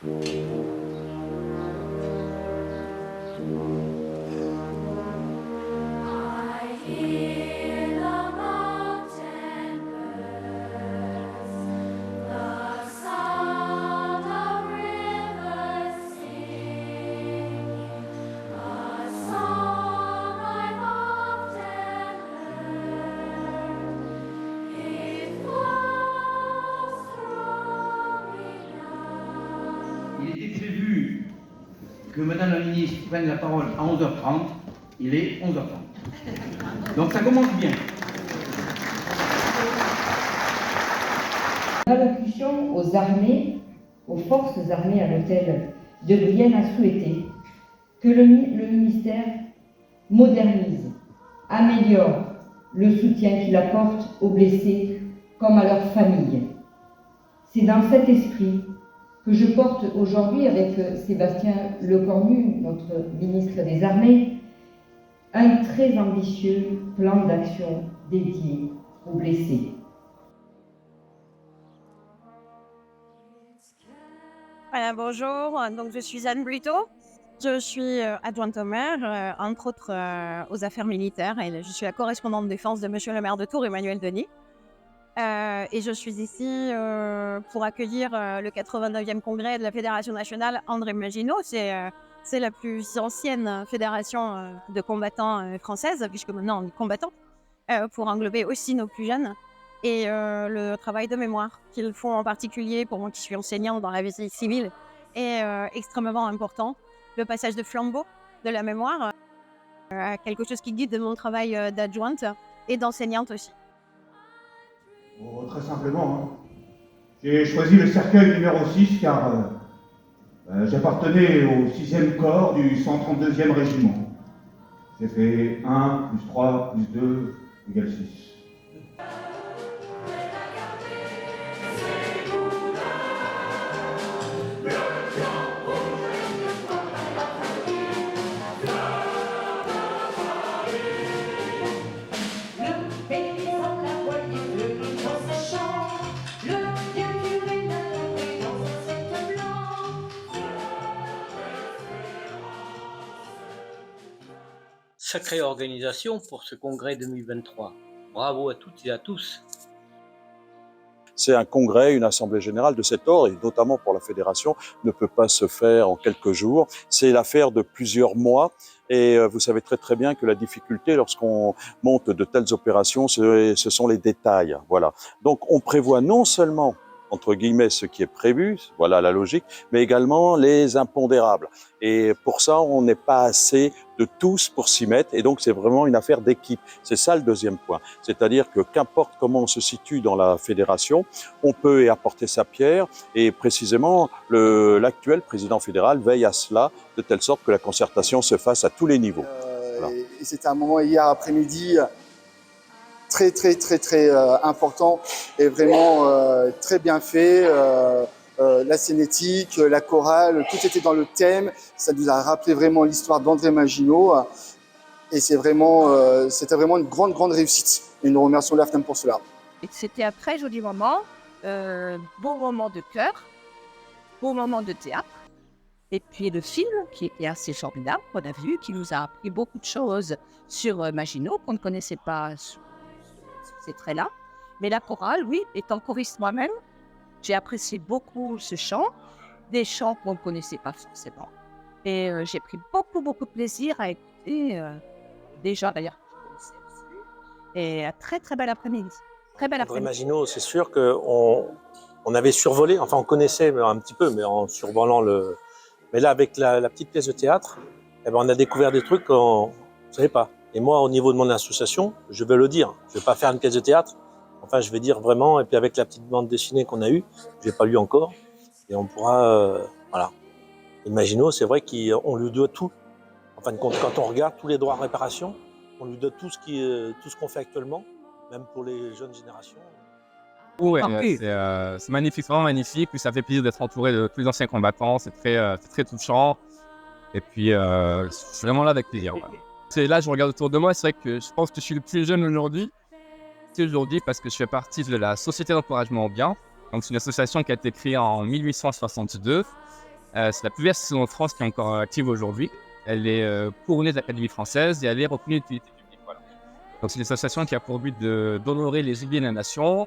I hear the mountain birds, the sound of rivers sing, a song I've often heard. It flows through me now. Il était prévu que Madame la Ministre prenne la parole à 11h30. Il est 11h30. Donc ça commence bien. L'allocution aux armées, aux forces armées à l'hôtel de Brienne a souhaité que le ministère modernise, améliore le soutien qu'il apporte aux blessés comme à leurs familles. C'est dans cet esprit que je porte aujourd'hui avec Sébastien Lecornu, notre ministre des Armées, un très ambitieux plan d'action dédié aux blessés. Voilà, bonjour, donc je suis Anne Brito, je suis adjointe au maire, entre autres aux affaires militaires, et je suis la correspondante défense de Monsieur le maire de Tours, Emmanuel Denis. Et je suis ici pour accueillir le 89e congrès de la Fédération nationale André Maginot. C'est la plus ancienne fédération de combattants française, puisque maintenant on est combattants, pour englober aussi nos plus jeunes. Et le travail de mémoire qu'ils font en particulier, pour moi qui suis enseignante dans la vie civile, est extrêmement important. Le passage de flambeau de la mémoire, quelque chose qui guide mon travail d'adjointe et d'enseignante aussi. Oh, très simplement, hein. J'ai choisi le cercueil numéro 6 car j'appartenais au 6e corps du 132e régiment. J'ai fait 1 plus 3 plus 2 égale 6. Sacrée organisation pour ce congrès 2023. Bravo à toutes et à tous. C'est un congrès, une assemblée générale de cet ordre, et notamment pour la fédération, ne peut pas se faire en quelques jours. C'est l'affaire de plusieurs mois, et vous savez très très bien que la difficulté lorsqu'on monte de telles opérations, ce sont les détails. Voilà. Donc on prévoit non seulement entre guillemets ce qui est prévu, voilà la logique, mais également les impondérables. Et pour ça, on n'est pas assez de tous pour s'y mettre, et donc c'est vraiment une affaire d'équipe. C'est ça le deuxième point. C'est-à-dire que qu'importe comment on se situe dans la fédération, on peut y apporter sa pierre, et précisément l'actuel président fédéral veille à cela, de telle sorte que la concertation se fasse à tous les niveaux. Voilà. Et c'était un moment hier après-midi très important et vraiment très bien fait. La cinétique, la chorale, tout était dans le thème. Ça nous a rappelé vraiment l'histoire d'André Maginot. Et c'était vraiment une grande réussite. Et nous remercions l'AFNAM pour cela. C'était un très joli moment, bon moment de chœur, bon moment de théâtre. Et puis le film qui était assez formidable, qu'on a vu, qui nous a appris beaucoup de choses sur Maginot, qu'on ne connaissait pas ces traits-là. Mais la chorale, oui, étant choriste moi-même, j'ai apprécié beaucoup ce chant, des chants qu'on ne connaissait pas forcément. Et j'ai pris beaucoup de plaisir à écouter des gens d'ailleurs que je connaissais aussi. Et un très bel après-midi. Très bel après-midi. André Maginot, c'est sûr qu'on avait survolé, enfin on connaissait un petit peu, mais en survolant le... Mais là, avec la petite pièce de théâtre, eh ben, on a découvert des trucs qu'on ne savait pas. Et moi, au niveau de mon association, je vais le dire. Je ne vais pas faire une pièce de théâtre. Enfin, je vais dire vraiment. Et puis avec la petite bande dessinée qu'on a eue, je n'ai pas lu encore. Et on pourra... voilà. Et Maginot, c'est vrai qu'on lui doit tout. En fin de compte, quand on regarde tous les droits à réparation, on lui doit tout ce qu'on fait actuellement, même pour les jeunes générations. Ouais, c'est magnifique, vraiment magnifique. Puis ça fait plaisir d'être entouré de tous les anciens combattants. C'est très touchant. Et puis, je suis vraiment là avec plaisir. Ouais. Là, je regarde autour de moi. C'est vrai que je pense que je suis le plus jeune aujourd'hui. C'est aujourd'hui parce que je fais partie de la Société d'encouragement au bien. Donc, c'est une association qui a été créée en 1862 C'est la plus vieille association de France qui est encore active aujourd'hui. Elle est couronnée de l'Académie française et elle est reconnue d'utilité publique. Voilà. Donc c'est une association qui a pour but d'honorer les oubliés de la nation.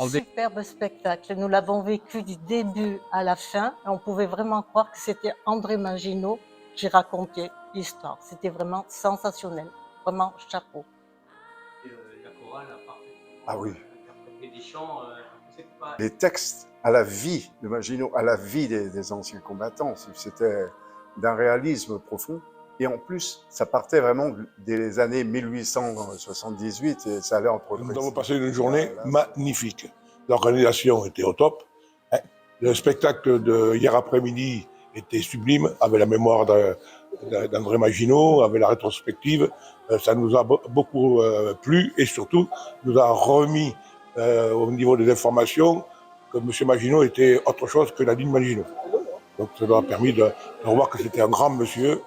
Superbe spectacle. Nous l'avons vécu du début à la fin. On pouvait vraiment croire que c'était André Maginot qui racontait l'histoire. C'était vraiment sensationnel. Vraiment, chapeau. La chorale a parfaitement Ah oui. interprété des chants. Les textes à la vie de Maginot, à la vie des anciens combattants, c'était d'un réalisme profond. Et en plus, ça partait vraiment des années 1878 et ça allait en progrès. Nous avons passé une journée magnifique. L'organisation était au top. Le spectacle de hier après-midi était sublime, avec la mémoire d'André Maginot, avec la rétrospective. Ça nous a beaucoup plu et surtout nous a remis au niveau des informations que M. Maginot était autre chose que la ligne Maginot. Donc ça nous a permis de voir que c'était un grand monsieur.